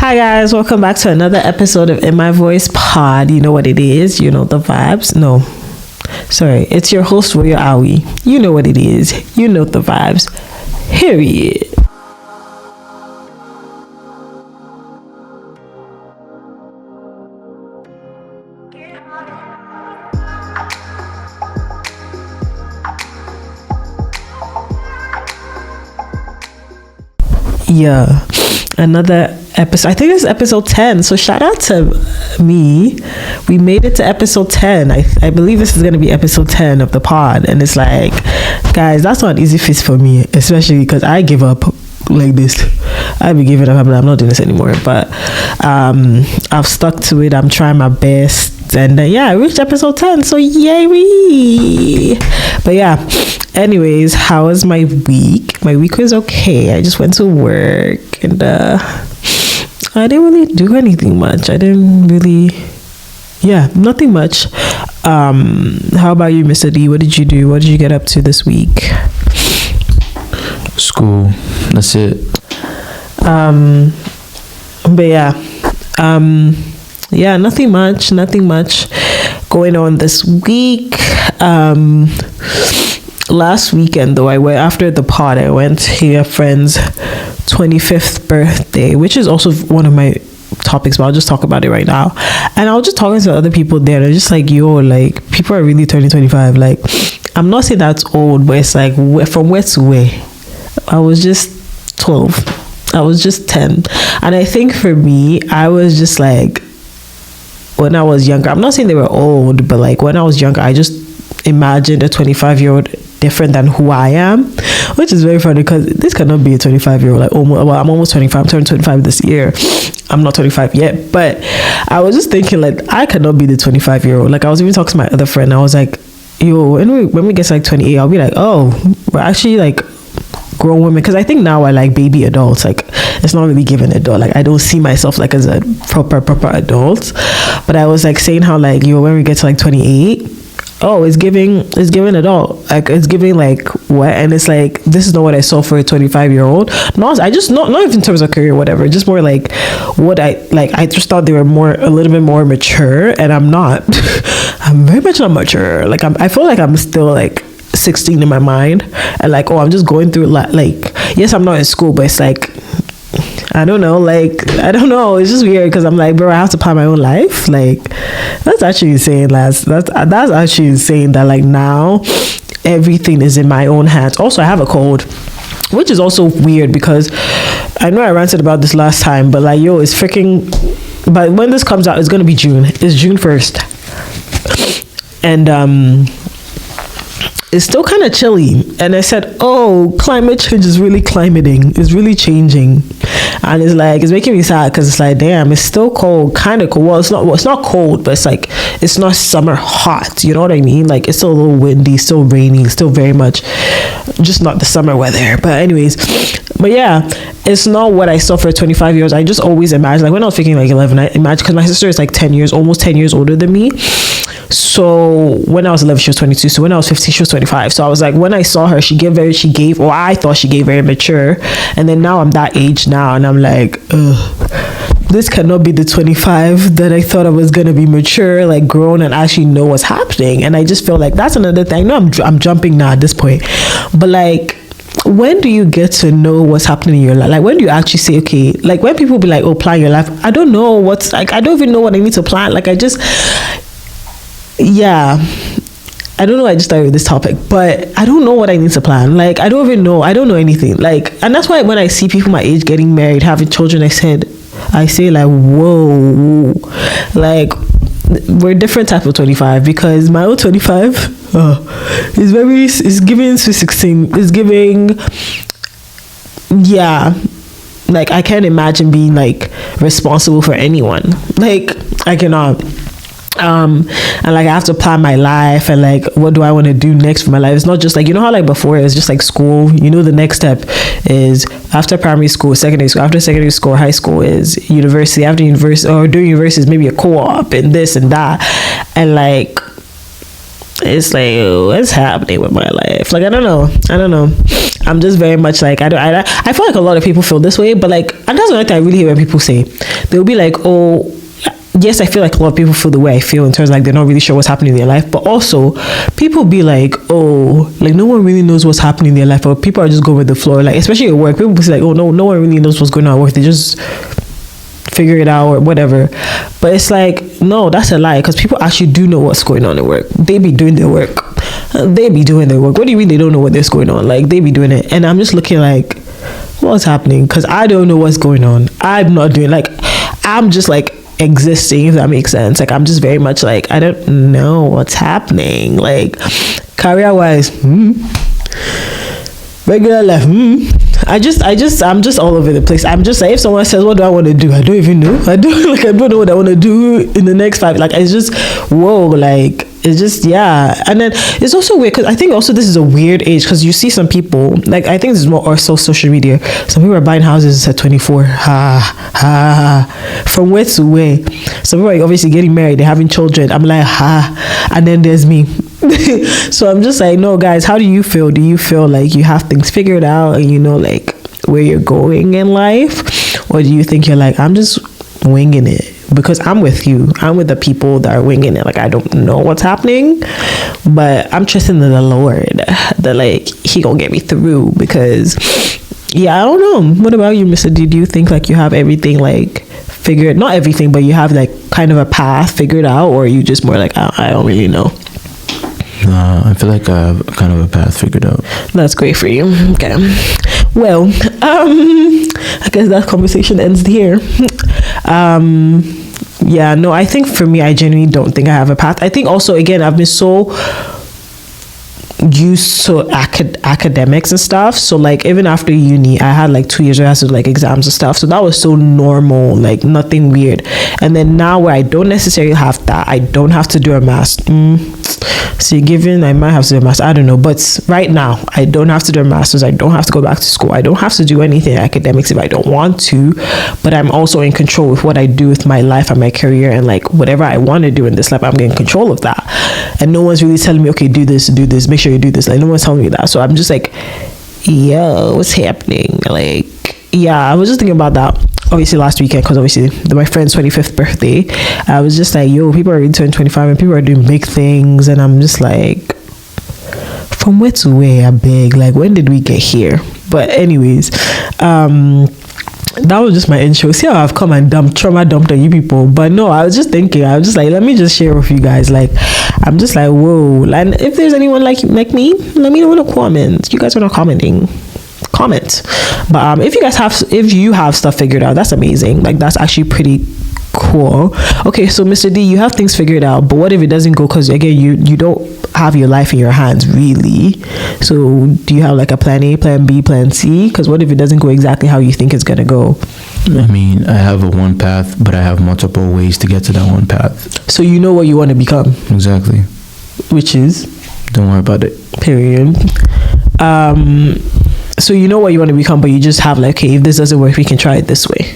Hi guys, welcome back to another episode of In My Voice Pod. You know what it is, you know the vibes. No, sorry, it's your host Royal Awi. You know what it is, you know the vibes. Period. Yeah, another episode. I think it's episode 10. So shout out to me. We made it to episode 10. I believe this is going to be episode 10 of the pod. And it's like, guys, that's not an easy feat for me, especially because I give up like this. I've been giving up, but I'm not doing this anymore. But I've stuck to it. I'm trying my best. And yeah, I reached episode 10. So yay! But yeah, anyways, how was my week? My week was okay. I just went to work and I didn't really do anything much. Nothing much. How about you, Mr. D? What did you do? What did you get up to this week? School. That's it. But yeah, nothing much going on this week. Last weekend though, I went after the pod. I went to a friend's 25th birthday, which is also one of my topics, but I'll just talk about it right now. And I was just talking to other people there. They're just like, yo, like people are really turning 25. Like, I'm not saying that's old, but it's like from where to where. I was just 12. I was just 10. And I think for me, I was just like, when I was younger, I'm not saying they were old, but like when I was younger, I just imagined a 25-year-old different than who I am, which is very funny because this cannot be a 25-year-old. Like, I'm almost 25. I'm turning 25 this year. I'm not 25 yet, but I was just thinking like I cannot be the 25-year-old. Like I was even talking to my other friend. I was like, yo, when we get to like 28, I'll be like, oh, we're actually like grown women, because I think now I like baby adults. Like it's not really given adult. Like I don't see myself like as a proper adult. But I was like saying how like, yo, when we get to like 28, oh, it's giving adult. Like it's giving like what? And it's like, this is not what I saw for a 25-year-old. Not even in terms of career or whatever, just more like what I just thought they were a little bit more mature, and I'm not. I'm very much not mature. Like I feel like I'm still like 16 in my mind, and like, oh, I'm just going through like yes, I'm not in school, but it's like I don't know, it's just weird because I'm like, bro, I have to plan my own life. Like that's actually insane, lads. That's actually insane that like now everything is in my own hands. Also, I have a cold, which is also weird because I know I ranted about this last time, but like, yo, it's freaking, but when this comes out, it's gonna be June. It's June 1st, and it's still kind of chilly. And I said, oh, climate change is really it's really changing. And it's like, it's making me sad because it's like, damn, it's still cold, kind of cold. Well, it's not cold, but it's like, it's not summer hot. You know what I mean? Like, it's still a little windy, still rainy, still very much just not the summer weather. But anyways, but yeah, it's not what I saw for 25 years. I just always imagine, like when I was thinking like 11, I imagine, because my sister is like almost 10 years older than me. So when I was 11, she was 22. So when I was 15, she was 25. So I was like, when I saw her, I thought she gave very mature. And then now I'm that age now, and I'm like, ugh, this cannot be the 25 that I thought I was going to be mature, like grown and actually know what's happening. And I just feel like that's another thing. No, I'm jumping now at this point. But like, when do you get to know what's happening in your life? Like, when do you actually say, okay, like when people be like, oh, plan your life. I don't know I don't even know what I need to plan. Like I don't know, I just started with this topic, but I don't know what I need to plan. Like, I don't know anything. Like, and that's why when I see people my age getting married, having children, I say like, whoa, like we're different type of 25, because my old 25 is giving to 16, is giving, yeah, like I can't imagine being like responsible for anyone. Like I cannot. And like I have to plan my life, and like what do I want to do next for my life. It's not just like, you know how like before it was just like school, you know, the next step is after primary school, secondary school, after secondary school, high school is university, after university, or during university is maybe a co-op and this and that. And like it's like, what's happening with my life? Like, I don't know. I'm just very much like, I feel like a lot of people feel this way, but like, and that's another thing I really hear when people say. They'll be like, oh, yes, I feel like a lot of people feel the way I feel in terms of like they're not really sure what's happening in their life, but also people be like, oh, like no one really knows what's happening in their life, or people are just going with the flow. Like, especially at work, people say like, oh, no one really knows what's going on at work. They just figure it out or whatever. But it's like, no, that's a lie, because people actually do know what's going on at work. They be doing their work. What do you mean they don't know what's going on? Like, they be doing it. And I'm just looking like, what's happening? Because I don't know what's going on. I'm not doing, like, I'm just like existing, if that makes sense. Like, I'm just very much like, I don't know what's happening. Like, career wise, regular life, I'm just all over the place. I'm just like, if someone says, what do I want to do? I don't even know. I don't know what I want to do in the next 5. Like, it's just, whoa, like, it's just, yeah. And then it's also weird, because I think also this is a weird age, because you see some people, like, I think this is more also social media. Some people are buying houses at 24. From where to where? Some people are obviously getting married, they're having children. I'm like, and then there's me. So I'm just like, no, guys, how do you feel? Do you feel like you have things figured out and you know, like, where you're going in life? Or do you think you're like, I'm just winging it? Because I'm with you. I'm with the people that are winging it. Like, I don't know what's happening, but I'm trusting in the Lord that, like, he gonna get me through. Because, yeah, I don't know. What about you, Mr. D? Do you think, like, you have everything, like, figured? Not everything, but you have, like, kind of a path figured out? Or are you just more like, I don't really know? I feel like I have kind of a path figured out. That's great for you. Okay. Well, I guess that conversation ends here. Yeah, no, I think for me, I genuinely don't think I have a path. I think also, again, I've been so used to academics and stuff. So like, even after uni, I had like 2 years where I had to like exams and stuff. So that was so normal, like nothing weird. And then now where I don't necessarily have that, I don't have to do a master. So given I might have to do a master, I don't know. But right now, I don't have to do a master's. I don't have to go back to school. I don't have to do anything academics if I don't want to. But I'm also in control with what I do with my life and my career, and like whatever I want to do in this life, I'm getting control of that. And no one's really telling me, okay, do this, make sure you do this. Like, no one's telling me that. So I'm just like, yo, what's happening? Like, yeah, I was just thinking about that obviously last weekend, because obviously my friend's 25th birthday. I was just like, yo, people are really turning 25 and people are doing big things, and I'm just like, from where to where? I beg, like, when did we get here? But anyways, that was just my intro. See how I've come and trauma dumped on you people. But no, I was just thinking, I was just like, let me just share with you guys. Like, I'm just like, whoa. And if there's anyone like me, let me know in the comments. You guys are not commenting. Comment. But if you have stuff figured out, that's amazing. Like, that's actually pretty cool. Okay, so Mr. D, you have things figured out, but what if it doesn't go? Because again, you don't have your life in your hands, really. So do you have like a plan A, plan B, plan C? Because what if it doesn't go exactly how you think it's gonna go? I mean, I have a one path, but I have multiple ways to get to that one path. So you know what you want to become. Exactly. Which is? Don't worry about it. Period. So you know what you want to become, but you just have like, okay, if this doesn't work, we can try it this way.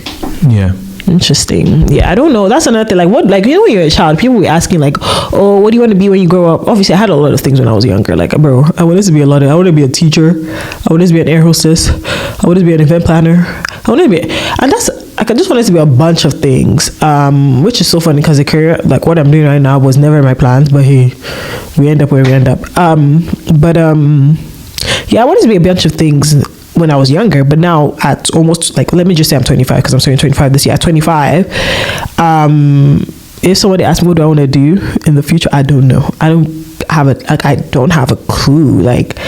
Yeah. Interesting. Yeah, I don't know. That's another thing. Like, what, like, you know, when you're a child, people were asking like, oh, what do you want to be when you grow up? Obviously, I had a lot of things when I was younger. Like, bro, I wanted to be I wanted to be a teacher. I wanted to be an air hostess. I wanted to be an event planner. And that's, like, I just wanted to be a bunch of things, which is so funny because the career, like what I'm doing right now, was never in my plans. But hey, we end up where we end up. Yeah, I wanted to be a bunch of things when I was younger, but now at almost, like, let me just say I'm 25 because I'm turning 25 this year. At 25, if somebody asks me what do I want to do in the future, I don't know. I don't have a clue. Like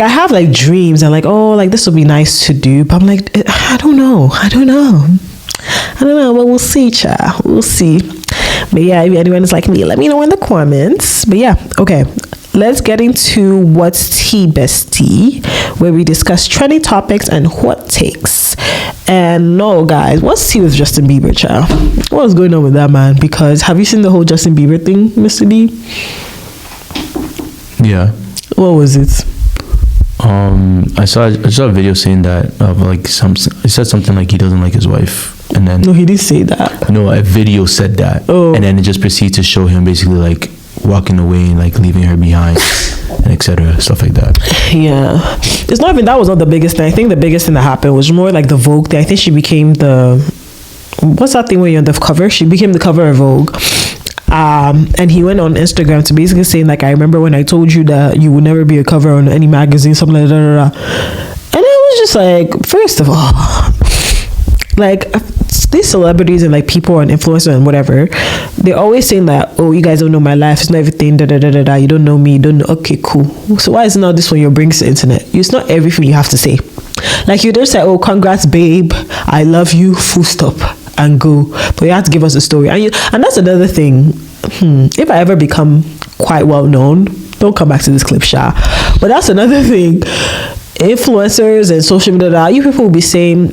I have like dreams and like, oh, like this would be nice to do, but I'm like, I don't know, but we'll see, child. We'll see. But yeah, if anyone is like me, let me know in the comments. But yeah, okay. Let's get into What's Tea, Bestie, where we discuss trending topics and hot takes. And no, guys, what's tea with Justin Bieber, child? What's going on with that man? Because have you seen the whole Justin Bieber thing, Mr. D? Yeah. What was it? I saw a video saying that of like he said something like he doesn't like his wife, and then no, he didn't say that. No, a video said that. Oh. And then it just proceeds to show him basically like walking away and like leaving her behind, and etc. Stuff like that. Yeah, it's not even that was not the biggest thing. I think the biggest thing that happened was more like the Vogue thing. I think she became what's that thing when you're on the cover? She became the cover of Vogue. And he went on Instagram to basically saying like, I remember when I told you that you would never be a cover on any magazine, something like that. And it was just like, first of all, like these celebrities and like people and influencers and whatever, they're always saying that, oh, you guys don't know my life, it's not everything, you don't know me, you don't know. Okay, cool. So why is it not this one you bring to the internet? It's not everything you have to say. Like you just say, oh, congrats babe, I love you, full stop, and go. But you have to give us a story. And that's another thing. If I ever become quite well known, don't come back to this clip, Sha. But that's another thing. Influencers and social media, you people will be saying,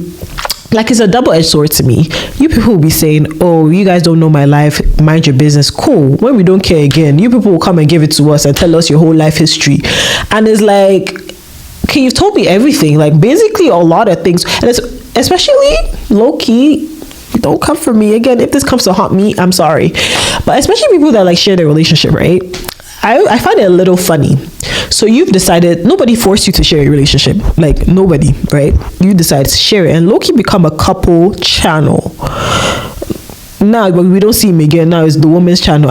like, it's a double-edged sword to me. You people will be saying, oh, you guys don't know my life, mind your business. Cool. When we don't care again, you people will come and give it to us and tell us your whole life history. And it's like, okay, you've told me everything. Like, basically a lot of things. And it's especially low-key, don't come for me again. If this comes to haunt me, I'm sorry. But especially people that like share their relationship, right? I find it a little funny. So you've decided, nobody forced you to share your relationship. Like, nobody, right? You decide to share it. And low-key become a couple channel. Now, but we don't see him again. Now it's the woman's channel.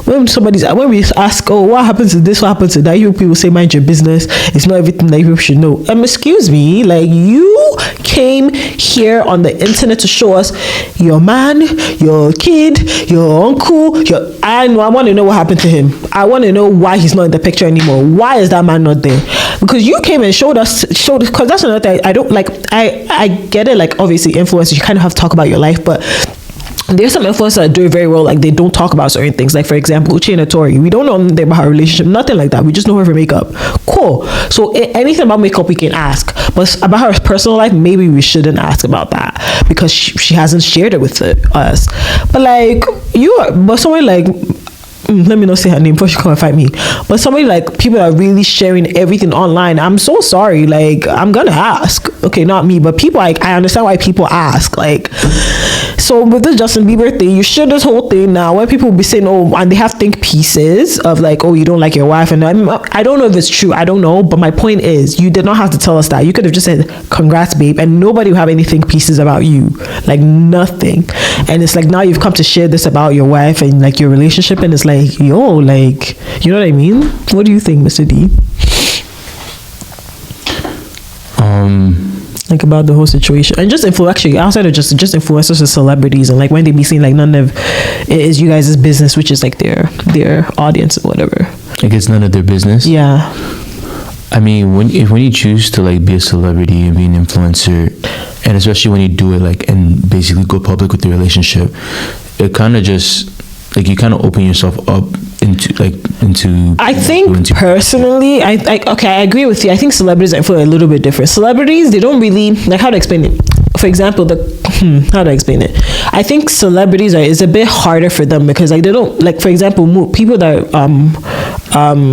When we ask, oh, what happened to this? What happened to that? You people say, mind your business. It's not everything that you people should know. Excuse me, like you came here on the internet to show us your man, your kid, your uncle. I want to know what happened to him. I want to know why he's not in the picture anymore. Why is that man not there? Because you came and showed us. Because that's another thing. I don't like. I get it. Like obviously, influencers, you kind of have to talk about your life, but there's some influencers that do it very well, like they don't talk about certain things. Like for example, Uche and Tori, we don't know anything about her relationship, nothing like that. We just know her for makeup. Cool. So anything about makeup we can ask, but about her personal life, maybe we shouldn't ask about that because she hasn't shared it with us. But like but someone like, let me not say her name before she come and fight me, but somebody like people are really sharing everything online. I'm so sorry, like I'm gonna ask. Okay, not me, but people, I understand why people ask. Like, so with this Justin Bieber thing, you share this whole thing now where people will be saying, oh, and they have think pieces of like, oh, you don't like your wife, and I don't know if it's true, I don't know, but my point is, you did not have to tell us that. You could have just said, congrats babe, and nobody will have any think pieces about you, like nothing. And it's like now you've come to share this about your wife and like your relationship, and it's like, yo, like, you know what I mean? What do you think, Mr. D? Like about the whole situation and just actually outside of just influencers and celebrities, and like when they be seen, like none of it is you guys' business, which is like their audience or whatever. Like it's none of their business. Yeah. I mean, when you choose to like be a celebrity and be an influencer, and especially when you do it like and basically go public with the relationship, it kind of just like you kind of open yourself up into I think personally, I agree with you. I think celebrities are a little bit different. Celebrities, they don't really like, how to explain it. For example, how do I explain it? I think celebrities is a bit harder for them because like they don't, like for example, people that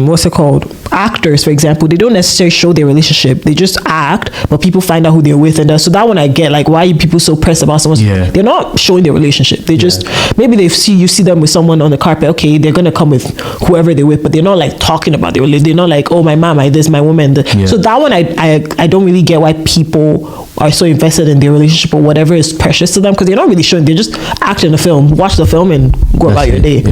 what's it called, actors for example, they don't necessarily show their relationship, they just act, but people find out who they're with, and so that one I get, like why are people so pressed about someone? Yeah. They're not showing their relationship, they just maybe you see them with someone on the carpet, okay, they're gonna come with whoever they're with, but they're not like talking about their relationship. They're not like, oh, my mom, my this, my woman. So that one I don't really get why people are so invested in their relationship or whatever is precious to them, because they're not really showing, they're just acting the film, watch the film and go about your day.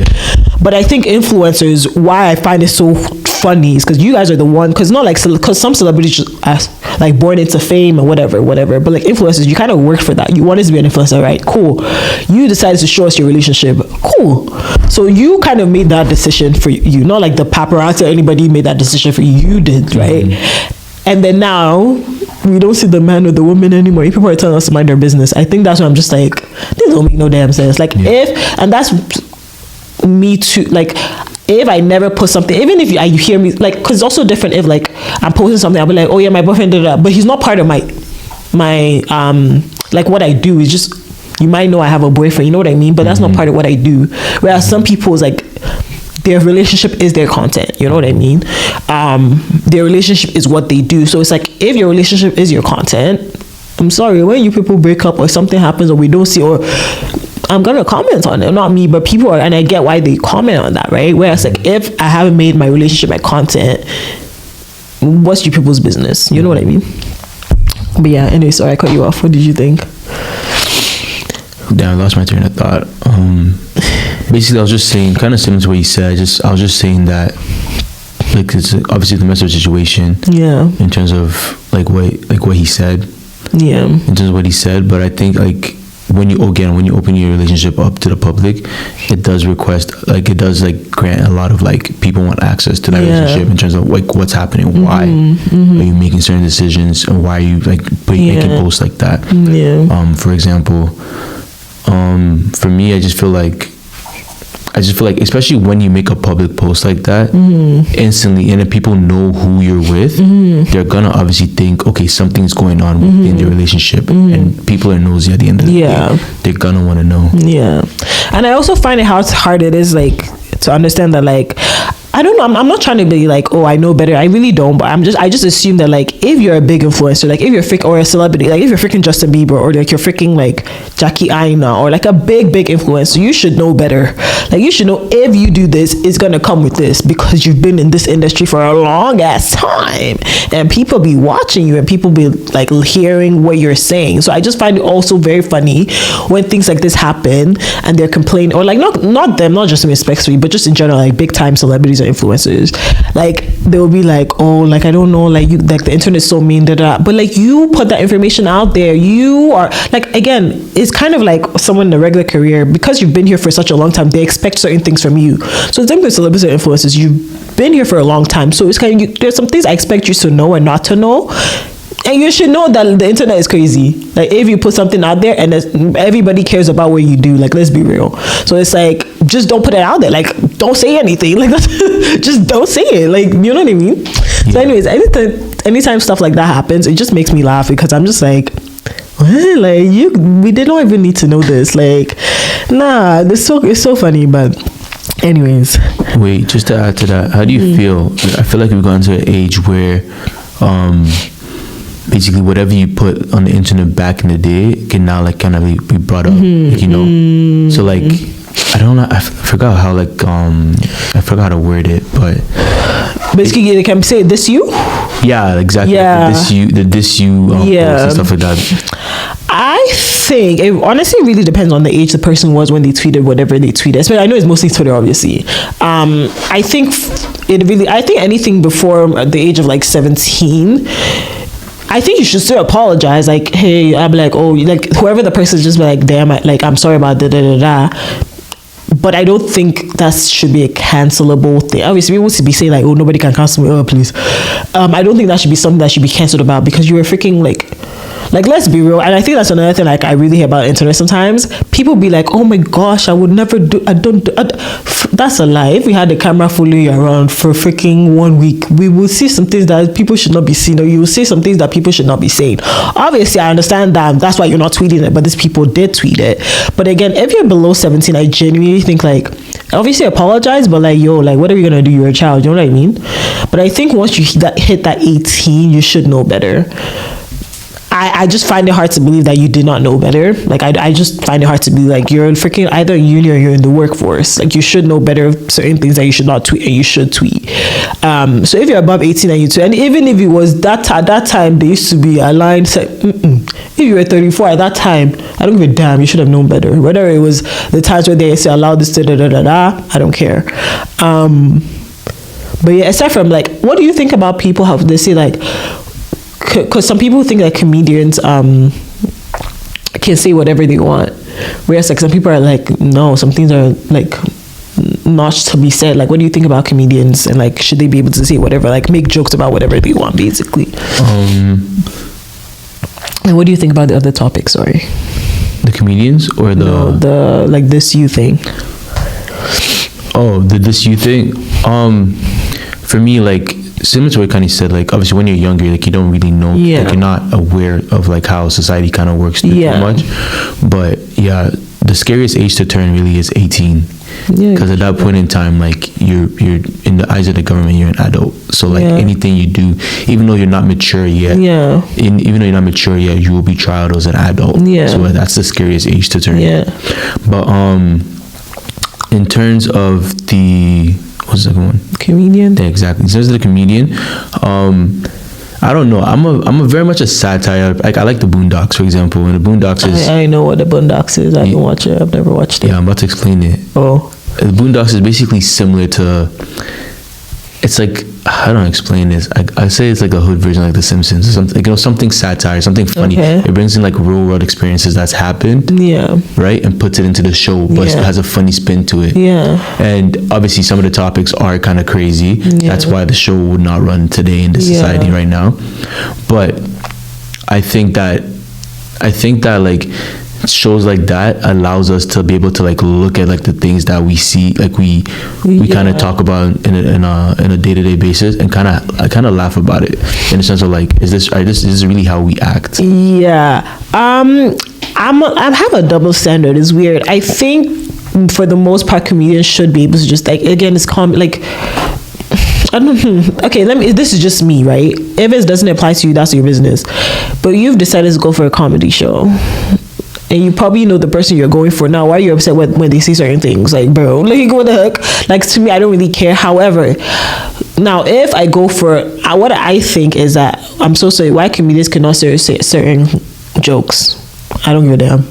But I think influencers, why I find it so funny is because you guys are the one, because not like, because some celebrities just ask, like born into fame or whatever, but like influencers, you kind of work for that. You wanted to be an influencer, right? Cool. You decided to show us your relationship. Cool. So you kind of made that decision for you, not like the paparazzi or anybody made that decision for you. You did, right? And then now we don't see the man or the woman anymore. People are telling us to mind their business. I think that's why I'm just like, this don't make no damn sense. Like and that's me too, like if I never put something, even if you hear me, like, because it's also different if like I'm posting something, I'll be like, oh yeah, my boyfriend did that, but he's not part of my like what I do. Is just, you might know I have a boyfriend, you know what I mean, but that's not part of what I do. Whereas some people's like, their relationship is their content, you know what I mean? Their relationship is what they do. So it's like, if your relationship is your content, I'm sorry, when you people break up or something happens or we don't see, or I'm gonna comment on it. Not me, but people are, and I get why they comment on that, right? Whereas like if I haven't made my relationship my content, what's your people's business? You know what I mean? But yeah, anyway, sorry I cut you off. What did you think? Damn, I lost my train of thought. Basically, I was just saying, kind of similar to what you said. I was just saying that, like, it's obviously the message situation. Yeah. In terms of what he said. Yeah. In terms of what he said, but I think like when you open your relationship up to the public, it does grant a lot of like people want access to that relationship in terms of like what's happening, why are you making certain decisions, and why are you like making posts like that. For example, for me, I just feel like especially when you make a public post like that, instantly, and if people know who you're with, they're gonna obviously think, okay, something's going on within the relationship, and people are nosy at the end of the day. They're gonna want to know. Yeah. And I also find it how hard it is like to understand that like, I don't know, I'm not trying to be like, oh, I know better. I really don't, but I just assume that like if you're a big influencer, like if you're or a celebrity, like if you're freaking Justin Bieber, or like you're freaking like Jackie Aina, or like a big influencer, you should know better. Like you should know if you do this, it's gonna come with this, because you've been in this industry for a long ass time, and people be watching you, and people be like hearing what you're saying. So I just find it also very funny when things like this happen, and they're complaining, or like not them, not just in respectfully, but just in general, like big time celebrities or influencers, like they will be like, oh, like I don't know, like you, like the internet is so mean, but like you put that information out there, you are like, again, it's kind of like someone in a regular career, because you've been here for such a long time, they expect certain things from you. So the same with celebrities and influencers, you've been here for a long time, so it's kind of, there's some things I expect you to know and not to know. And you should know that the internet is crazy. Like if you put something out there and everybody cares about what you do, like let's be real. So it's like, just don't put it out there. Like don't say anything. Like just don't say it. Like, you know what I mean? Yeah. So anyways, anytime stuff like that happens, it just makes me laugh, because I'm just like, what? Like we didn't even need to know this. Like, nah, it's so funny. But anyways. Wait, just to add to that, how do you feel? I feel like we've gone to an age where basically whatever you put on the internet back in the day can now like kind of be brought up, like, you know. So like I don't know, I forgot how like I forgot how to word it, but basically they can say this you. Yeah, exactly. Yeah. The this you posts and stuff like that. I think it honestly really depends on the age the person was when they tweeted whatever they tweeted. So I know it's mostly Twitter, obviously. I think anything before the age of like 17, I think you should still apologize. Like, hey, I'm like, oh, like whoever the person is, just be like, damn, I'm sorry about da. But I don't think that should be a cancelable thing. Obviously, we want to be saying like, oh, nobody can cancel me. Oh, please. I don't think that should be something that should be canceled about, because you were freaking like let's be real. And I think that's another thing like I really hate about internet sometimes. People be like, oh my gosh, I would never do, that's a lie. If we had the camera following you around for freaking 1 week, we will see some things that people should not be seeing, or you will see some things that people should not be saying. Obviously, I understand that that's why you're not tweeting it, but these people did tweet it. But again, if you're below 17, I genuinely think like, obviously apologize, but like, yo, like what are you gonna do? You're a child, you know what I mean? But I think once you hit that 18, you should know better. I just find it hard to believe that you did not know better. Like I just find it hard to be like, you're freaking either in uni or you're in the workforce. Like you should know better certain things that you should not tweet and you should tweet. So if you're above 18 and you tweet, and even if it was at that time they used to be aligned, so, if you were 34 at that time, I don't give a damn, you should have known better. Whether it was the times where they say allow this to I don't care. But yeah, aside from like, what do you think about people how they say like, because some people think that comedians can say whatever they want, whereas like some people are like, no, some things are like not to be said. Like, what do you think about comedians, and like should they be able to say whatever, like make jokes about whatever they want, basically? And what do you think about the other topic? Sorry, the comedians or the like this you thing? Oh, the this you thing. For me, like, similar to what Kanye said, like obviously when you're younger, like you don't really know, like you're not aware of like how society kind of works too much. But yeah, the scariest age to turn really is 18. Yeah, because at that point in time, like you're in the eyes of the government, you're an adult. So like anything you do, even though you're not mature yet, even though you're not mature yet, you will be tried as an adult. Yeah. So that's the scariest age to turn. Yeah. But in terms of the what's the second one? Comedian. Yeah, exactly. In terms of the comedian, I don't know. I'm a very much a satire. Like I like the Boondocks, for example. And the Boondocks is I know what the Boondocks is. I don't watch it. I've never watched it. Yeah, I'm about to explain it. Oh. The Boondocks is basically similar to. It's like, how do I explain this? I say it's like a hood version, like The Simpsons, or something. Like, something satire, something funny. Okay. It brings in like real world experiences that's happened. Yeah. Right, and puts it into the show, but it has a funny spin to it. Yeah. And obviously, some of the topics are kind of crazy. Yeah. That's why the show would not run today in the society right now. But I think that like shows like that allows us to be able to like look at like the things that we see, like we kind of talk about in a day-to-day basis, and kind of laugh about it in the sense of like, is this really how we act? Yeah. I have a double standard. It's weird. I think for the most part, comedians should be able to just like, again, it's like, I don't. Okay, this is just me, right? If it doesn't apply to you, that's your business. But you've decided to go for a comedy show, and you probably know the person you're going for. Now, why are you upset when they say certain things? Like, bro, like, what the heck? Like, to me, I don't really care. However, now, if I go for, what I think is that, I'm so sorry, why comedians cannot say certain jokes? I don't give a damn.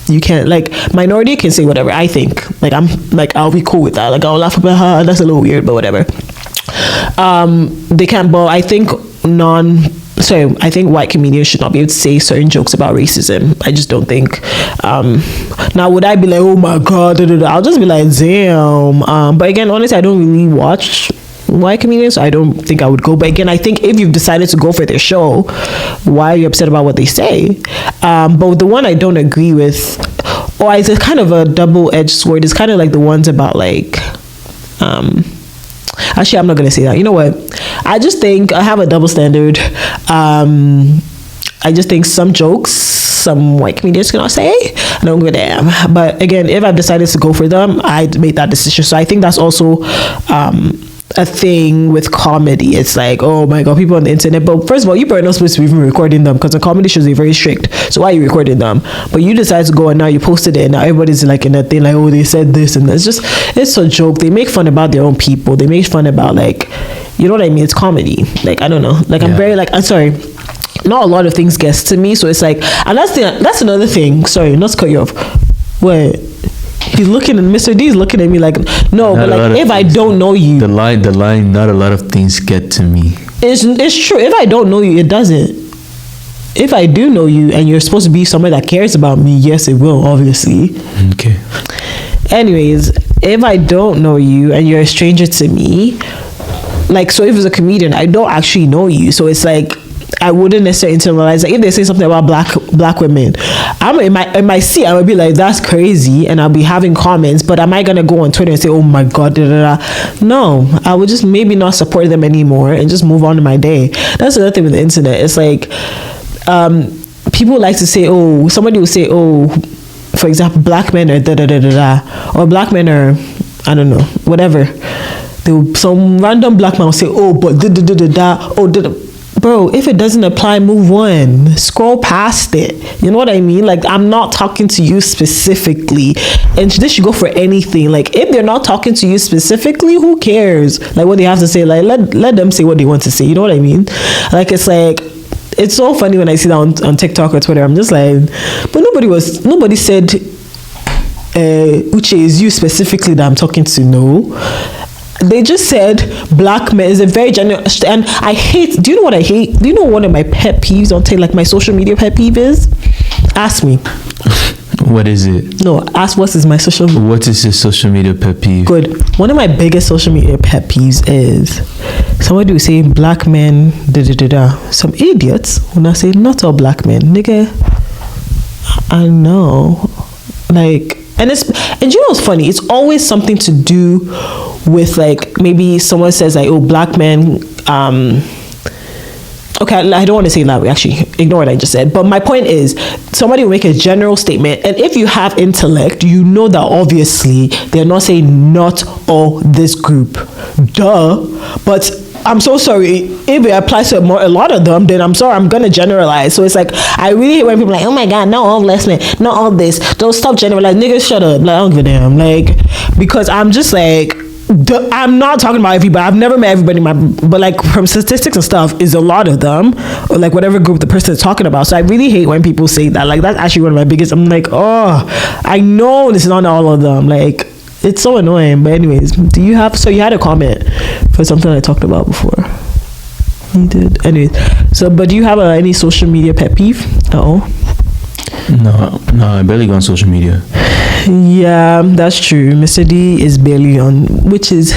You can't, like, minority can say whatever, I think. Like, I'll be cool with that. Like, I'll laugh about her. That's a little weird, but whatever. They can't, but I think I think white comedians should not be able to say certain jokes about racism. I just don't think. Now, would I be like, oh my God, I'll just be like, damn. But again, honestly, I don't really watch white comedians, so I don't think I would go. But again, I think if you've decided to go for their show, why are you upset about what they say? But the one I don't agree with, or it's a kind of a double-edged sword, it's kind of like the ones about like, actually, I'm not going to say that. You know what? I just think I have a double standard. I just think some jokes, some white comedians cannot say. I don't give a damn. But again, if I've decided to go for them, I made that decision. So I think that's also a thing with comedy. It's like, oh my God, people on the internet. But first of all, you are not supposed to be even recording them, because the comedy shows are very strict. So why are you recording them? But you decide to go, and now you posted it, and now everybody's like in that thing, like, oh, they said this, and it's a joke. They make fun about their own people. They make fun about, like, you know what I mean? It's comedy. Like, I don't know. Like, I'm very like, I'm sorry, not a lot of things gets to me. So it's like, and that's another thing. Sorry, not to cut you off. What? He's looking, and Mr. D is looking at me like, no, not, but like, if I don't know you, the line, not a lot of things get to me. It's true. If I don't know you, it doesn't. If I do know you, and you're supposed to be somebody that cares about me, yes, it will, obviously. Okay. Anyways, if I don't know you and you're a stranger to me, like, so if it's a comedian, I don't actually know you, so it's like, I wouldn't necessarily internalize. Like, if they say something about black women, I'm in my seat, I would be like, that's crazy, and I'll be having comments. But am I gonna go on Twitter and say, oh my God, da, da, da? No, I would just maybe not support them anymore and just move on to my day. That's another thing with the internet. It's like, people like to say, oh, somebody will say, oh, for example, black men are da da da da da, or black men are, I don't know, whatever. Some random black man will say, oh, but da da da da da, oh da da. Bro, if it doesn't apply, move on. Scroll past it. You know what I mean? Like, I'm not talking to you specifically. And this should go for anything. Like, if they're not talking to you specifically, who cares? Like, what they have to say, like, let them say what they want to say. You know what I mean? Like, it's like, it's so funny when I see that on TikTok or Twitter. I'm just like, but nobody said, Uche, is you specifically that I'm talking to? No. They just said black men is a very general, and I hate. Do you know what I hate? Do you know one of my pet peeves on like my social media pet peeve is? Ask me. What is it? No, ask what is my social. What is your social media pet peeve? Good. One of my biggest social media pet peeves is somebody will say black men da da da da. Some idiots when I say not all black men, nigga. I know, like. And you know what's funny? It's always something to do with, like, maybe someone says like, oh, black men okay, I don't want to say that way, actually ignore what I just said, but my point is somebody will make a general statement, and if you have intellect, you know that obviously they're not saying not all this group, but I'm so sorry, if it applies to a lot of them, then I'm sorry, I'm gonna generalize. So it's like, I really hate when people are like, oh my god, not all lesbian, not all this, don't stop generalizing, niggas shut up, like I don't give a damn, like, because I'm just like, I'm not talking about everybody. I've never met everybody, but like from statistics and stuff, is a lot of them, or like whatever group the person is talking about. So I really hate when people say that. Like that's actually one of my biggest. I'm like, oh, I know this is not all of them. Like it's so annoying. But anyways, do you have? So you had a comment for something I talked about before. You did. Anyways, so but do you have any social media pet peeve? No, I barely go on social media. Yeah, that's true. Mr. D is barely on, which is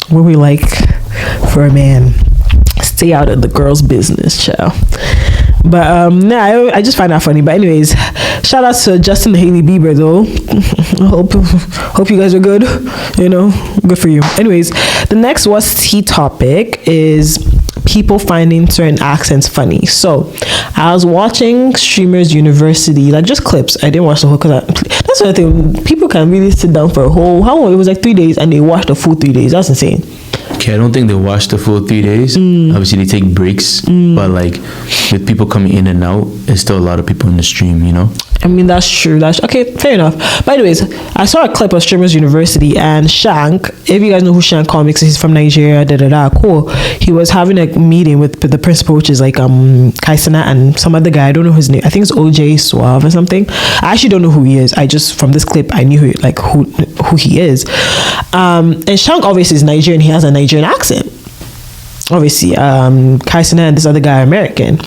what we like for a man. Stay out of the girl's business, child. But I just find that funny. But anyways, shout out to Justin Haley Bieber though. Hope you guys are good. You know, good for you. Anyways, the next tea topic is people finding certain accents funny. So I was watching Streamers University, like just clips. I didn't watch the whole, because that's another thing. People can really sit down for a whole, how long? It was like 3 days, and they watched the full 3 days. That's insane. Okay, I don't think they watch the full 3 days. Obviously, they take breaks, but like with people coming in and out, there's still a lot of people in the stream, you know? I mean, that's true. That's okay, fair enough. But anyways, I saw a clip of Streamers University, and Shank, if you guys know who Shank Comics is, he's from Nigeria, cool. He was having a meeting with the principal, which is like Kaisana and some other guy. I don't know his name. I think it's OJ Suave or something. I actually don't know who he is. I just, from this clip, I knew who he is. And Shank obviously is Nigerian. He has a Nigerian accent. Obviously, Kaisana and this other guy are American.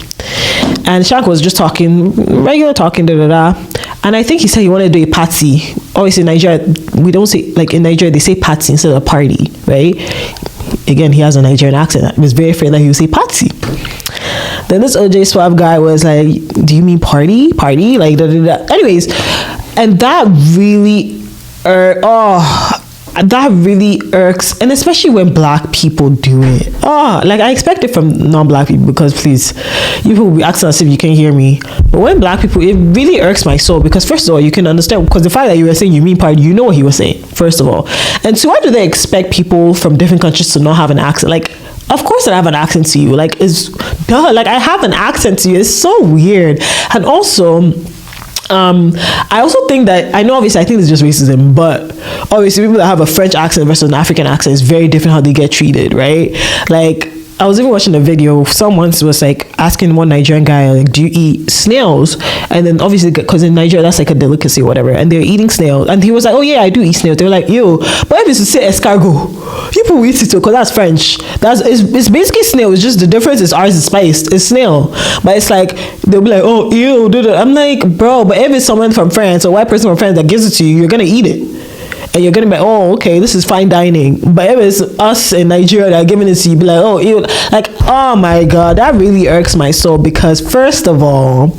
And Shank was just regular talking, and I think he said he wanted to do a party. Obviously, in Nigeria, we don't say, like in Nigeria, they say party instead of party, right? Again, he has a Nigerian accent. I was very afraid that he would say party. Then this OJ Swab guy was like, do you mean party? Like, Anyways, and that really, that really irks, and especially when black people do it. Like I expect it from non-black people, because please, you people will be acting as if you can't hear me. But when black people, it really irks my soul, because first of all, you can understand, because the fact that you were saying you mean party, you know what he was saying, first of all. And so why do they expect people from different countries to not have an accent? Like, of course I have an accent to you. Like, like I have an accent to you. It's so weird. And also, I also think that, I know obviously I think it's just racism, but obviously people that have a French accent versus an African accent is very different how they get treated, right? Like, I was even watching a video, someone was like asking one Nigerian guy, like, do you eat snails? And then obviously, because in Nigeria that's like a delicacy or whatever, and they're eating snails, and he was like, oh yeah, I do eat snails. They were like, ew, but if it's to say escargot, people will eat it too, because that's French. It's basically snail. It's just the difference is ours is spiced, it's snail, but it's like they'll be like, oh ew, I'm like, bro, but if it's someone from France, a white person from France that gives it to you, you're gonna eat it. And you're gonna be like, oh, okay, this is fine dining. But if it's us in Nigeria that are giving it to you, be like, oh, ew. Like, oh my god, that really irks my soul, because first of all,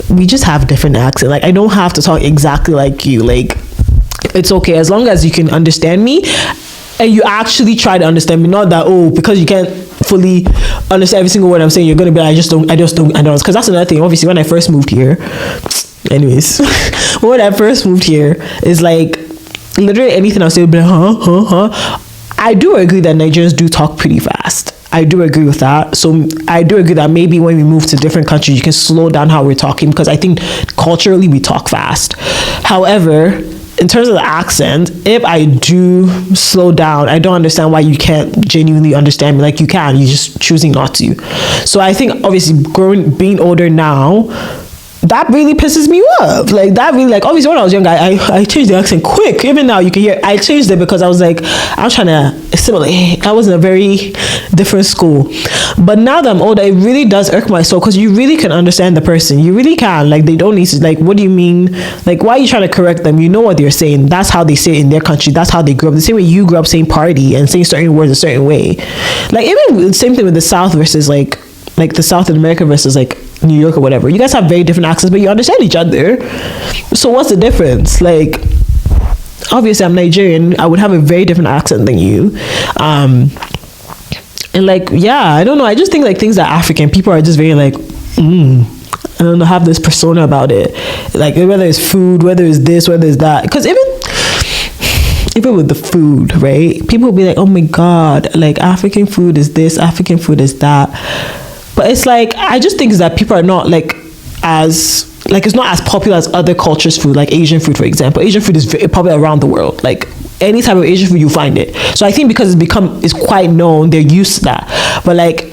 we just have different accents. Like, I don't have to talk exactly like you. Like, it's okay as long as you can understand me, and you actually try to understand me. Not that, oh, because you can't fully understand every single word I'm saying, you're gonna be like, I just don't. Because that's another thing. Obviously, when I first moved here, anyways, when I first moved here, is like, literally anything I'll say will be like, huh. I do agree that Nigerians do talk pretty fast. I do agree with that. So I do agree that maybe when we move to different countries, you can slow down how we're talking, because I think culturally we talk fast. However, in terms of the accent, if I do slow down, I don't understand why you can't genuinely understand me. Like, you can, you're just choosing not to. So I think obviously being older now, that really pisses me off. Like, that really, like, obviously when I was younger, I changed the accent quick. Even now you can hear, I changed it because I was like, I'm trying to assimilate. I was in a very different school. But now that I'm older, it really does irk my soul, because you really can understand the person. You really can. Like, they don't need to, like, what do you mean? Like, why are you trying to correct them? You know what they're saying. That's how they say it in their country. That's how they grew up. The same way you grew up saying party and saying certain words a certain way. Like, even the same thing with the South versus like the South in America versus like New York or whatever. You guys have very different accents, but you understand each other. So what's the difference? Like, obviously I'm Nigerian, I would have a very different accent than you. And like, yeah, I don't know. I just think like things that African people are just very like, I don't know, have this persona about it. Like whether it's food, whether it's this, whether it's that. Because even with the food, right? People will be like, oh my God, like African food is this, African food is that. But it's like, I just think is that people are not like as, like it's not as popular as other cultures' food, like Asian food, for example. Asian food is very popular around the world. Like any type of Asian food, you find it. So I think because it's quite known, they're used to that. But like,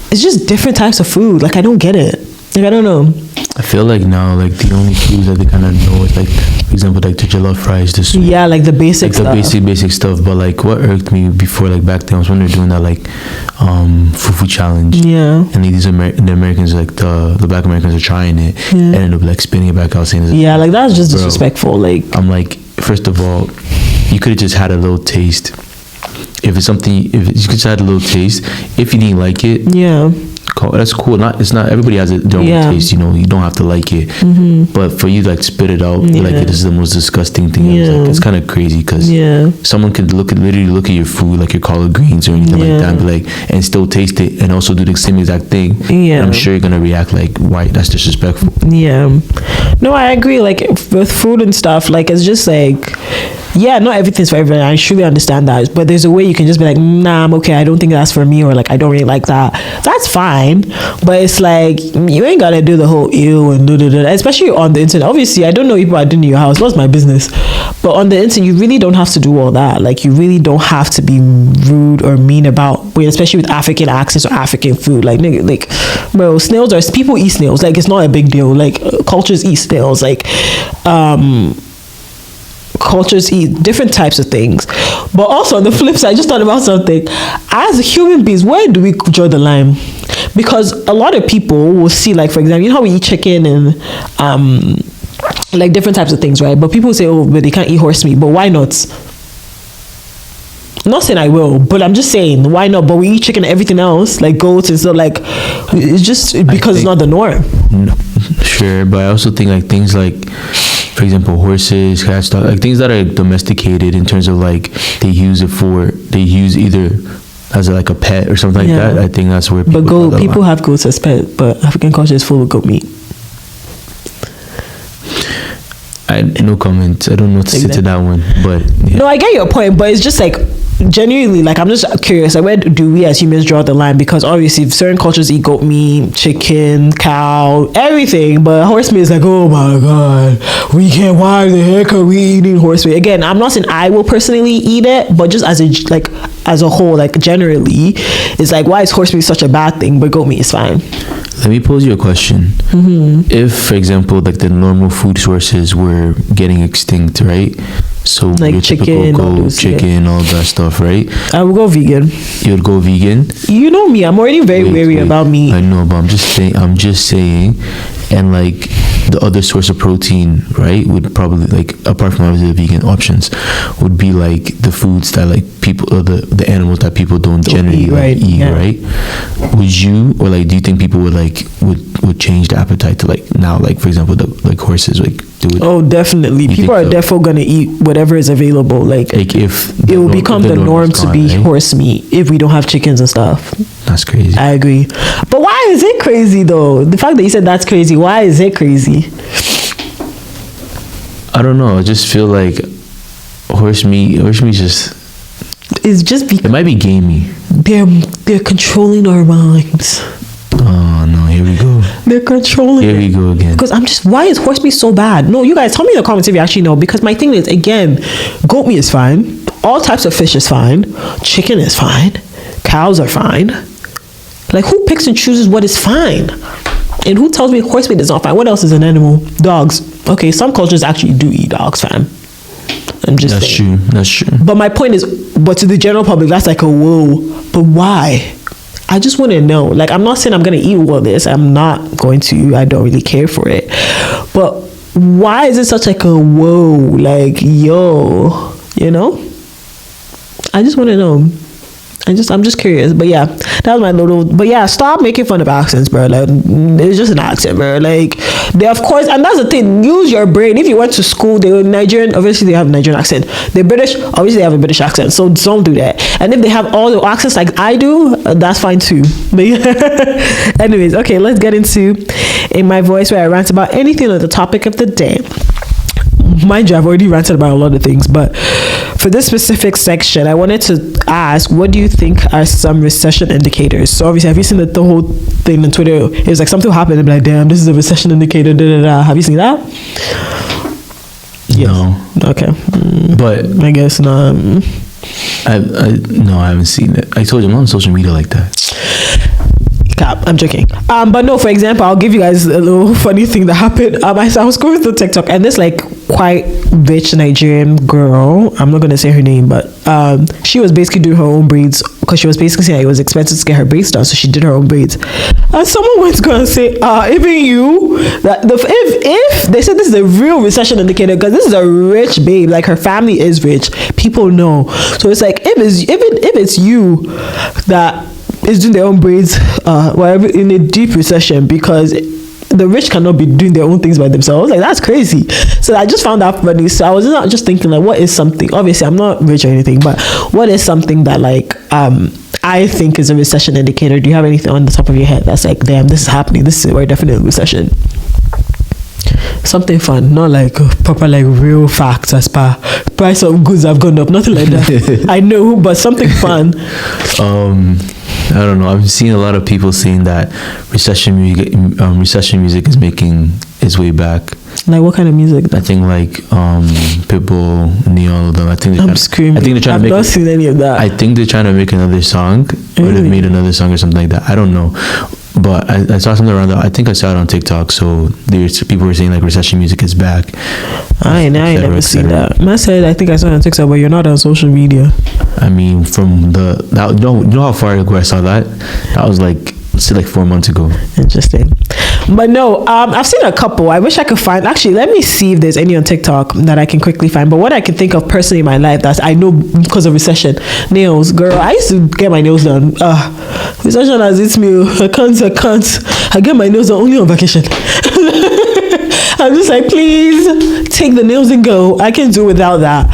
it's just different types of food. Like I don't get it. Like I don't know. I feel like now, like the only foods that they kind of know is like, for example, like the jollof fries, the soup. Yeah, like the basic stuff. Like the basic stuff. But like what irked me before, like back then, I was when they're doing that like fufu challenge. Yeah. And like, the Americans, like the Black Americans are trying it, and end up like spinning it back out, saying, yeah, like that's just disrespectful. Like I'm like, first of all, you could have just had a little taste. If it's something, if you could just had a little taste. If you didn't like it, yeah, that's cool. It's not everybody has their own taste, you know. You don't have to like it, but for you to like spit it out like it is the most disgusting thing. Like, it's kind of crazy because someone could literally look at your food, like your collard greens or anything like that, and be like, and still taste it and also do the same exact thing. And I'm sure you're gonna react like, why? That's disrespectful. Yeah, no, I agree. Like with food and stuff, like it's just like, yeah, not everything's for everyone. I truly understand that, but there's a way you can just be like, nah, I'm okay. I don't think that's for me, or like I don't really like that. That's fine. But it's like, you ain't gotta do the whole ew and especially on the internet. Obviously, I don't know if people are doing in your house. What's my business? But on the internet, you really don't have to do all that. Like, you really don't have to be rude or mean about, especially with African accents or African food. Like, nigga, like, bro, snails are, people eat snails. Like, it's not a big deal. Like, cultures eat snails. Like, cultures eat different types of things. But also on the flip side, I just thought about something. As human beings, where do we draw the line? Because a lot of people will see, like, for example, you know how we eat chicken and like different types of things, right? But people say, oh, but they can't eat horse meat. But why not? I'm not saying I will, but I'm just saying, why not? But we eat chicken and everything else, like goats and stuff. Like, it's just because it's not the norm. No, sure, but I also think like things like, for example, horses, cats, dogs, like things that are domesticated in terms of like they use either as like a pet or something like that. I think that's where people have goats as pet, but African culture is full of goat meat. No comment. I don't know what to say to that one, but no, I get your point, but it's just like, genuinely, like, I'm just curious, like, where do we as humans draw the line? Because obviously certain cultures eat goat meat, chicken, cow, everything, but horse meat is like, oh my god, we can't, why the heck are we eating horse meat? Again, I'm not saying I will personally eat it, but just as a whole, like, generally, it's like, why is horse meat such a bad thing, but goat meat is fine? Let me pose you a question. If, for example, like the normal food sources were getting extinct, right? So like your chicken, typical goat, chicken, all that stuff, right? I would go vegan. You would go vegan? You know me, I'm already very wary about meat. I know, but I'm just saying, and like the other source of protein, right, would probably, like, apart from obviously the vegan options, would be like the foods that like people, or the animals that people don't generally eat, right? Would you, or like, do you think people would change the appetite to like now, like for example, like horses, like they would? Oh, definitely. People are definitely gonna eat whatever is available. Like if it will become the norm to be horse meat if we don't have chickens and stuff. That's crazy. I agree. But why is it crazy though? The fact that you said that's crazy, why is it crazy? I don't know. I just feel like horse meat just, it's just it might be gamey. They're controlling our minds. Oh no, here we go. They're controlling. Here we go again. Because I'm just, why is horse meat so bad? No, you guys tell me in the comments if you actually know. Because my thing is, again, goat meat is fine. All types of fish is fine. Chicken is fine. Cows are fine. Like, who picks and chooses what is fine? And who tells me horse meat is not fine? What else is an animal? Dogs. Okay, some cultures actually do eat dogs, fam. I'm just saying. That's true. But my point is, but to the general public, that's like a whoa. But why? I just want to know. Like, I'm not saying I'm going to eat all this. I'm not going to. I don't really care for it. But why is it such like a whoa? Like, yo, you know? I just want to know. I'm just curious. But yeah, That was my little. But yeah, stop making fun of accents, bro. Like, it's just an accent, bro. Like, they of course, and that's the thing. Use your brain. If you went to school, they were Nigerian. Obviously, they have a Nigerian accent. They're British. Obviously, they have a British accent. So don't do that. And if they have all the accents like I do, that's fine too. But anyways, okay, let's get into In My Voice, where I rant about anything on the topic of the day. Mind you, I've already ranted about a lot of things, but for this specific section, I wanted to ask, what do you think are some recession indicators? So obviously, have you seen the whole thing on Twitter? It was like something happened and be like, damn, this is a recession indicator. Da, da, da. Have you seen that? No. Okay. But I guess not. No, I haven't seen it. I told you I'm not on social media like that. I'm joking. But no, for example, I'll give you guys a little funny thing that happened. I was going through TikTok, and this like quite rich Nigerian girl, I'm not gonna say her name, but she was basically doing her own braids because she was basically saying it was expensive to get her braids done, so she did her own braids. And someone went to go and say, even you, that if they said this is a real recession indicator because this is a rich babe, like her family is rich, people know. So it's like if it's you that is doing their own braids, whatever, in a deep recession, because the rich cannot be doing their own things by themselves. Like, that's crazy. So I just found that funny. So I was not just thinking like, what is something? Obviously, I'm not rich or anything, but what is something that like I think is a recession indicator? Do you have anything on the top of your head that's like, damn, this is happening. We're definitely in a recession. Something fun, not like proper like real facts as per price of goods have gone up, nothing like that. I know, but something fun. I don't know. I've seen a lot of people saying that recession music is making its way back. Like what kind of music? I think like Pitbull, Neon, them. I'm screaming. I think they're trying to make. I've not seen any of that. I think they're trying to make another song, or they've made another song or something like that. I don't know. But I saw something around that. I think I saw it on TikTok. So people were saying like recession music is back. I ain't never seen that. Man said I think I saw it on TikTok, but you're not on social media. I mean, from you know how far ago I saw that? That was like 4 months ago. Interesting. But no, I've seen a couple. I wish I could find. Actually, let me see if there's any on TikTok that I can quickly find. But what I can think of personally in my life that I know because of recession, nails, girl. I used to get my nails done. Recession has hit me. I can't. I get my nails done only on vacation. I'm just like, please take the nails and go. I can do without that.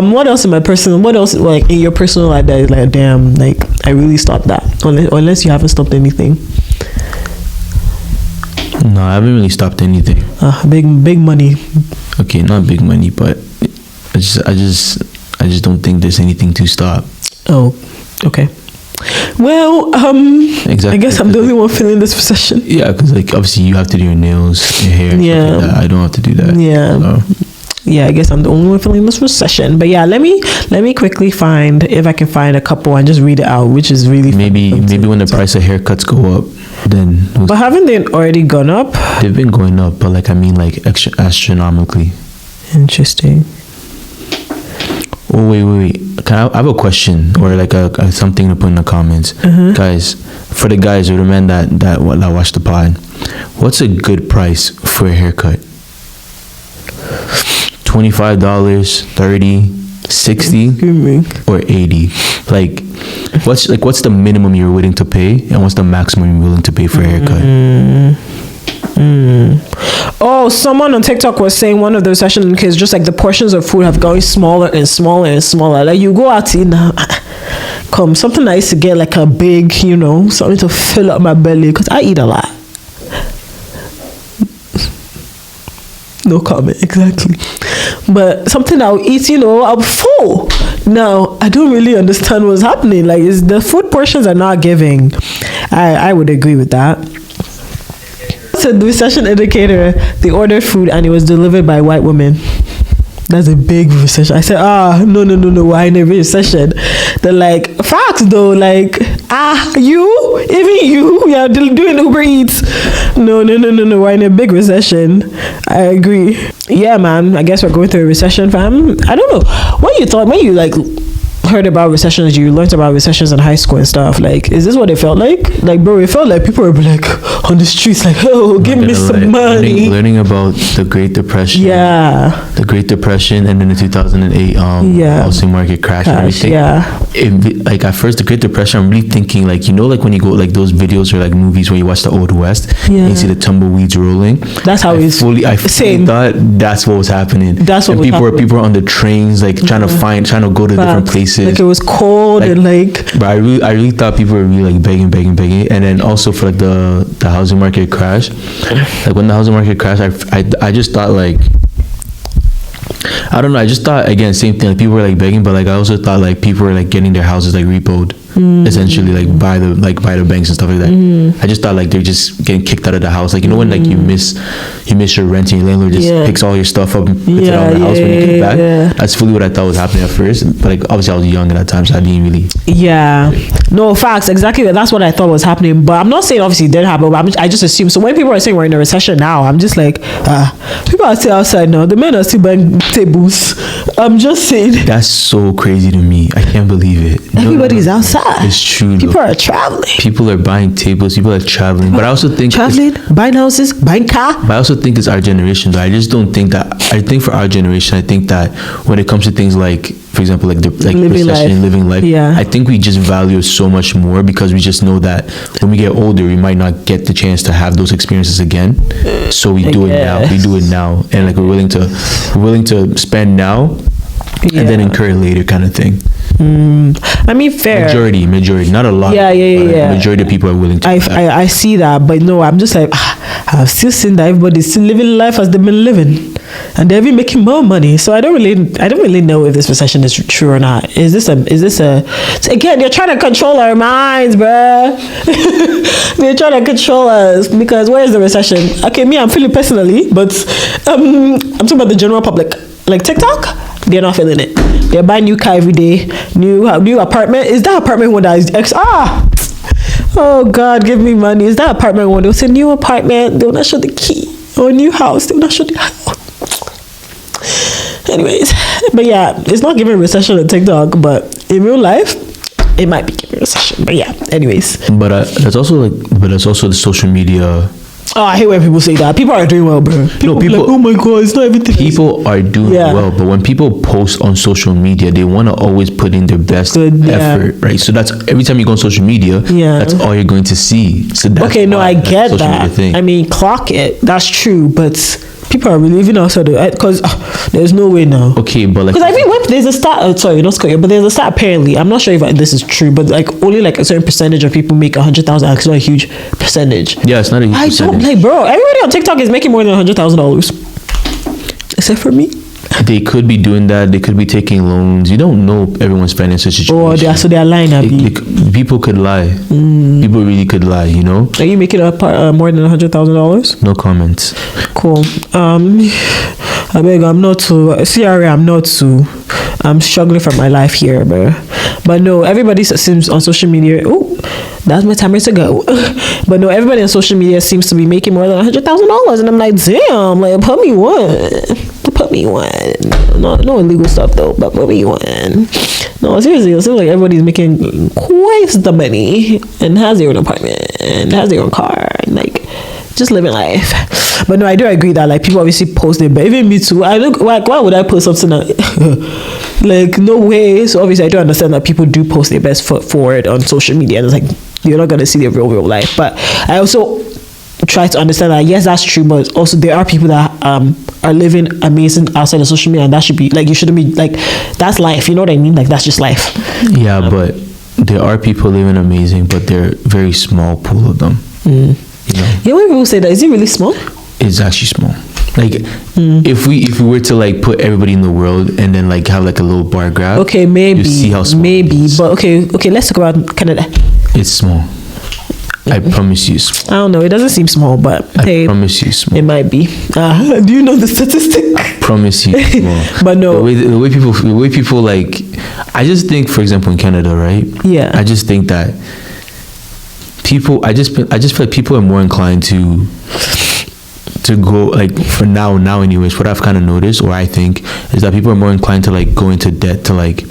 What else in my personal? What else like in your personal life that is like, damn, like I really stopped that. Unless you haven't stopped anything. No, I haven't really stopped anything. Big money. Okay, not big money, but I just don't think there's anything to stop. Oh, okay. Well, exactly. I guess I'm the only one feeling this recession. Yeah, because like obviously you have to do your nails, your hair. Yeah, like that. I don't have to do that. Yeah. So. Yeah, I guess I'm the only one feeling this recession. But yeah, let me quickly find if I can find a couple and just read it out, which is really maybe when the price of haircuts go up, then. But haven't they already gone up? They've been going up, but like I mean, like astronomically. Interesting. Oh wait! I have a question or like a something to put in the comments, guys. For the guys or the men that watch the pod, what's a good price for a haircut? $25, $30, $60, or $80? Like, what's the minimum you're willing to pay, and what's the maximum you're willing to pay for a haircut? Oh, someone on TikTok was saying one of the recession kids, just like the portions of food have gotten smaller and smaller and smaller. Like you go out to eat now, something I used to get like a big, something to fill up my belly because I eat a lot. No comment, exactly. But something I'll eat, I'm full. Now, I don't really understand what's happening. Like, the food portions are not giving. I would agree with that. So the recession indicator, they ordered food and it was delivered by a white woman. That's a big recession. I said, no, why in a recession? They're like, facts though, like, even you are doing Uber Eats. No, why in a big recession? I agree. Yeah, man, I guess we're going through a recession, fam. I don't know. What you thought, when you like heard about recessions, you learned about recessions in high school and stuff. Like, is this what it felt like? Like, bro, it felt like people were like on the streets, like, oh, give me some money. Learning about the Great Depression. Yeah. The Great Depression, and then the 2008 housing market crash and everything. Yeah. Like at first, the Great Depression, I'm really thinking like, you know, like when you go like those videos or like movies where you watch the Old West, and you see the tumbleweeds rolling. That's how I fully thought that's what was happening. That's what people were on the trains like trying to go to different places. Like it was cold and like. But I really thought people were really like begging, and then also for like the housing market crash, like when the housing market crashed, I just thought like, I don't know, I just thought again same thing, like people were like begging, but like I also thought like people were like getting their houses like repoed. Essentially like by the banks and stuff like that. I just thought like they're just getting kicked out of the house, like you know when like you miss your rent and your landlord just picks all your stuff up and puts it on the house when you get back. That's fully what I thought was happening at first, but like obviously I was young at that time, so I didn't really no facts, exactly, that's what I thought was happening. But I'm not saying obviously it didn't happen, but I just assume. So when people are saying we're in a recession now, I'm just like people are still outside now, the men are still buying tables. I'm just saying that's so crazy to me. I can't believe it. Everybody's outside. It's true. People are traveling. People are buying tables. People are traveling. But I also think buying houses, buying car. But I also think it's our generation. Though I just don't think that. I think for our generation, I think that when it comes to things like, for example, like living life. I think we just value it so much more because we just know that when we get older, we might not get the chance to have those experiences again. So we do it now. We do it now, and like we're willing to spend now. And then incur later, kind of thing. I mean, fair. Majority, not a lot. Yeah. Majority of people are willing to. I see that, but no, I'm just like, I've still seen that everybody's still living life as they've been living, and they're even making more money. So I don't really know if this recession is true or not. Is this a? So again, they're trying to control our minds, bruh. They're trying to control us because where is the recession? Okay, me, I'm feeling personally, but I'm talking about the general public, like TikTok. They're not feeling it. They're buying new car every day, new apartment. Is that apartment one that is oh God, give me money. Is that apartment one? They'll say new apartment. They'll not show the key. Or new house. They'll not show the house. Anyways, but yeah, it's not giving recession on TikTok, but in real life, it might be giving recession. But yeah, anyways. But that's also the social media. Oh, I hate when people say that. People are doing well, bro. People like, oh my God, it's not everything. People are doing well, but when people post on social media, they want to always put in their best effort, right? So that's every time you go on social media, that's all you're going to see. So that's I get that. I mean, clock it. That's true, but people are really living outside because there's no way now. Okay, but like, because I think there's a stat. Sorry, not scary, but there's a stat apparently. I'm not sure if this is true, but like only like a certain percentage of people make 100,000. It's not a huge percentage. Yeah, it's not a huge percentage. Don't bro. Everybody on TikTok is making more than $100,000, except for me. They could be doing that. They could be taking loans. You don't know everyone's financial situation. So they're lying. People could lie. People really could lie. You know. Are you making more than $100,000? No comments. Cool. I beg. I'm not too. CRA. I'm not too. I'm struggling for my life here, bro. But no, everybody seems on social media. Oh, that's my timer to go. But no, everybody on social media seems to be making more than $100,000, and I'm like, damn. Like, put me one. No illegal stuff though, but put me one. No, seriously, it seems like everybody's making quite the money and has their own apartment and has their own car and like just living life. But no, I do agree that like people obviously post it, but even me too. I look like, why would I post something that like no way? So obviously I do understand that people do post their best foot forward on social media, and it's like you're not gonna see their real life. But I also try to understand that yes, that's true, but also there are people that are living amazing outside of social media, and that should be like, you shouldn't be like, that's life, you know what I mean? Like that's just life. Yeah, but there are people living amazing, but they're very small pool of them. You know? Yeah, when people say that, is it really small? It's actually small. Like if we were to like put everybody in the world and then like have like a little bar graph, okay, maybe you see how small it is. But okay, let's talk about Canada. It's small. I promise you. I don't know. It doesn't seem small, but I promise you, small. It might be. Do you know the statistic? I promise you, small. But no, the way people like. I just think, for example, in Canada, right? Yeah. I just think that people. I just feel like people are more inclined to go like for now anyways. What I've kind of noticed, or I think, is that people are more inclined to like go into debt to like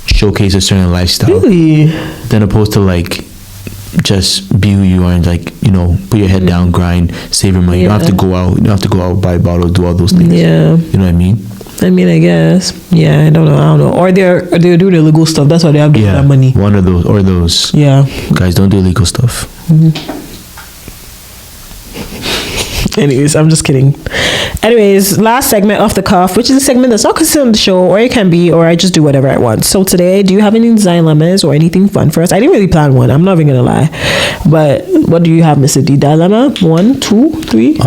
show showcase a certain lifestyle. Really? Than opposed to like just be who you are and like, you know, put your head down, grind, save your money. You don't have to go out. You don't have to go out, buy a bottle, do all those things. Yeah. You know what I mean? I mean, I guess. Yeah, I don't know. Or they're doing illegal stuff. That's why they have to that money. One of those or those. Yeah. Guys, don't do illegal stuff. Anyways, I'm just kidding. Anyways, last segment off the cuff, which is a segment that's not considered on the show, or it can be, or I just do whatever I want. So today, do you have any design dilemmas or anything fun for us? I didn't really plan one. I'm not even gonna lie. But what do you have, Mr. D? Dilemma? 1, 2, 3?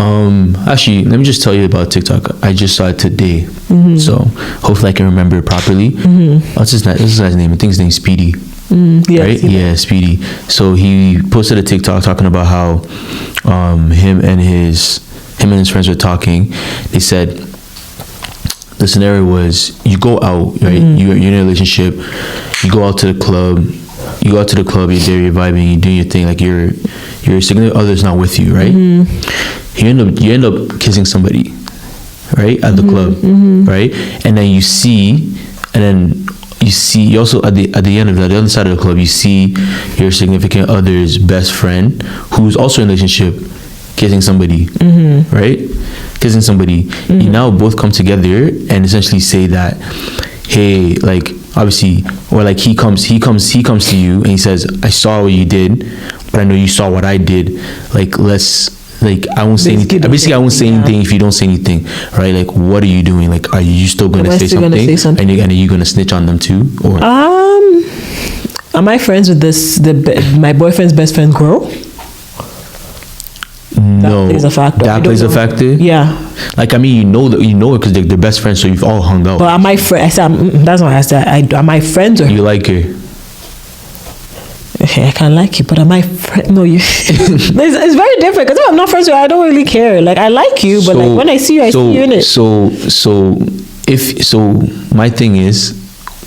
Actually, let me just tell you about TikTok. I just saw it today, so hopefully I can remember it properly. What's his name? I think his name's Speedy. Yeah, right? Yeah, Speedy. So he posted a TikTok talking about how him and his friends were talking. They said the scenario was you go out, right? You're in a relationship. You go out to the club. You're there, you're vibing, you're doing your thing. Like your significant other's not with you, right? You end up kissing somebody, right, at the club, right? And then you also at the end of the other side of the club, you see your significant other's best friend who's also in a relationship kissing somebody, right? Kissing somebody. You now both come together and essentially say that, hey, like obviously, or like he comes to you and he says, I saw what you did, but I know you saw what I did. Like I won't say anything. Basically, I won't say anything if you don't say anything, right? Like, what are you doing? Like, are you still gonna say something? And are you gonna snitch on them too? Or am I friends with my boyfriend's best friend girl? No, that plays a factor. That plays a factor. Yeah. Like, I mean, you know it because they're best friends, so you've all hung out. But am I friends? I said that's not what I said. Am I friends with her? You like her? Okay, I can like you, but am I friend? No, you. It's very different because if I'm not friends with you, I don't really care. Like, I like you, but like when I see you, I see you in it. So my thing is,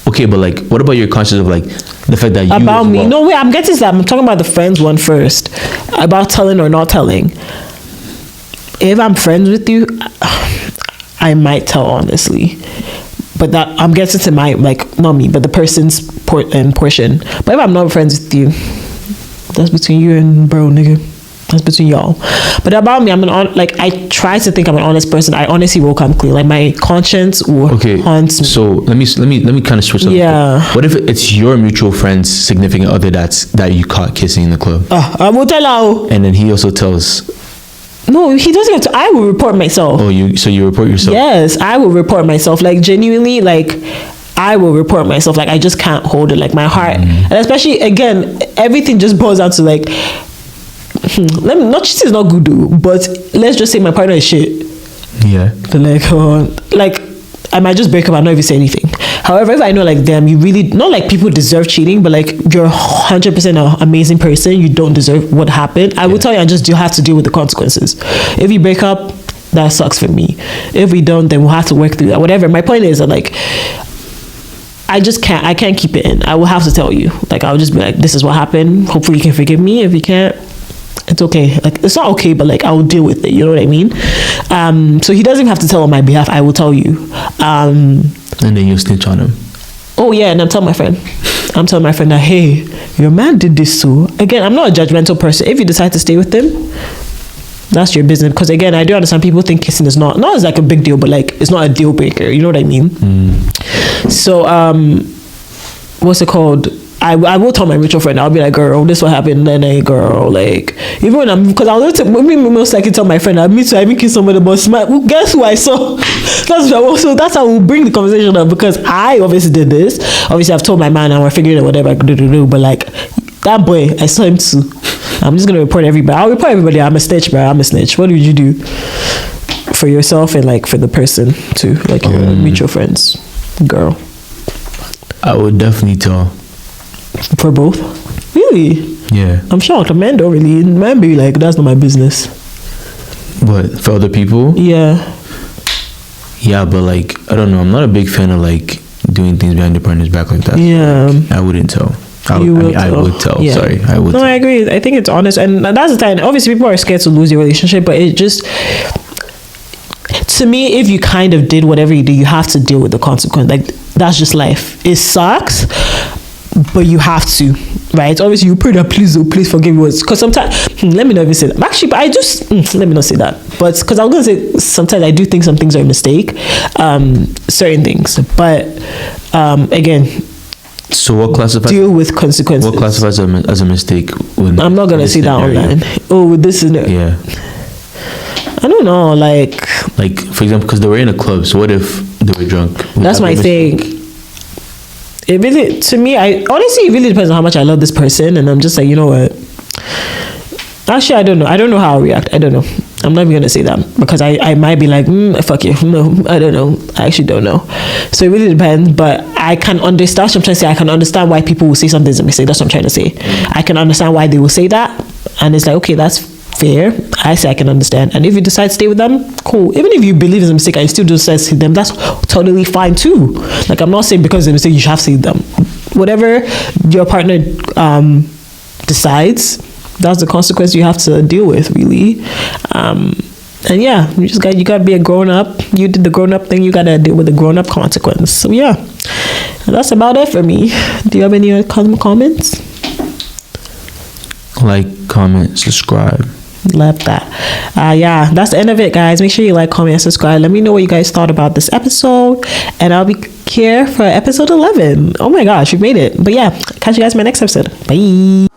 okay, but like, what about your conscience of like the fact that you about me? No, wait, I'm getting to that. I'm talking about the friends one first, about telling or not telling. If I'm friends with you, I might tell honestly. But that I'm getting to my, like, not me, but the person's portion. But if I'm not friends with you, that's between you and bro, nigga. That's between y'all. But about me, I try to think I'm an honest person. I honestly will come clean. Like, my conscience haunts me. So let me kind of switch up. Yeah. What if it's your mutual friend's significant other that you caught kissing in the club? I will tell her. And then he also tells. No, he doesn't get to. I will report myself. Oh, you report yourself? Yes, I will report myself. Like, genuinely, like, I will report myself. Like, I just can't hold it. Like, my heart, and especially again, everything just boils down to like, not cheating is not good, though, but let's just say my partner is shit. Yeah. Like, I might just break up and not even say anything. However, if I know, like, damn, you really, not like people deserve cheating, but like, you're 100% an amazing person, you don't deserve what happened, I will tell you, and just you have to deal with the consequences. If you break up, that sucks for me. If we don't, then we'll have to work through that. Whatever. My point is that, like, I can't keep it in. I will have to tell you. Like, I'll just be like, this is what happened. Hopefully you can forgive me. If you can't, it's okay. Like, it's not okay, but like, I'll deal with it. You know what I mean? So he doesn't have to tell on my behalf. I will tell you. And then you snitch on him. Oh yeah, and I'm telling my friend that, hey, your man did this too. Again, I'm not a judgmental person. If you decide to stay with them, that's your business. Because again, I do understand people think kissing is not as like a big deal, but like, it's not a deal breaker. You know what I mean? So what's it called? I will tell my mutual friend. I'll be like, girl, this what happened. And then, girl, like, even when I'm, because I'll most likely tell my friend, I haven't kissed somebody, but guess who I saw? That's how we'll bring the conversation up, because I obviously did this. Obviously, I've told my man and we're figuring out whatever I could do. But like, that boy, I saw him too. I'm just gonna report everybody. I'll report everybody. I'm a snitch, bro. I'm a snitch. What would you do for yourself and like for the person too, like your mutual friends, girl? I would definitely tell. For both? Really? Yeah. I'm shocked. A man don't really. Man be like, that's not my business. But for other people? Yeah. Yeah, but like, I don't know. I'm not a big fan of like doing things behind your partner's back like that. Yeah. Like, I wouldn't tell. I would tell. Yeah. Sorry, I would. No, I agree. I think it's honest, and that's the time. Obviously, people are scared to lose your relationship, but it just, to me, if you kind of did whatever you do, you have to deal with the consequence. Like, that's just life. It sucks, but you have to, right? Obviously, you pray that please forgive me. Because sometimes, let me not even say that. Actually, but I just let me not say that. But because I was gonna say sometimes I do think some things are a mistake, certain things. But again, so what classifies deal with consequences. What classifies as a mistake? I'm not gonna say that online. Oh, this is yeah. I don't know, like for example, because they were in a club. So what if they were drunk? That's my thing. It really, to me, it really depends on how much I love this person, and I'm just like, you know what? Actually, I don't know how I'll react. I don't know. I'm not even gonna say that because I might be like, fuck you. No, I don't know. I actually don't know. So it really depends. But I can understand. What I'm trying to say, I can understand why people will say something's a mistake. That's what I'm trying to say. I can understand why they will say that, and it's like, okay, that's fair. I say I can understand. And if you decide to stay with them, cool. Even if you believe it's a mistake and you still do say to them, that's totally fine too. Like, I'm not saying because it's a mistake you should have to say them. Whatever your partner decides, that's the consequence you have to deal with, really. And yeah, you gotta be a grown up. You did the grown up thing, you gotta deal with the grown up consequence. So yeah, that's about it for me. Do you have any other comments? Like, comment, subscribe. Love that. Yeah, that's the end of it, guys. Make sure you like, comment, and subscribe. Let me know what you guys thought about this episode, and I'll be here for episode 11. Oh my gosh, we made it. But yeah, catch you guys in my next episode. Bye.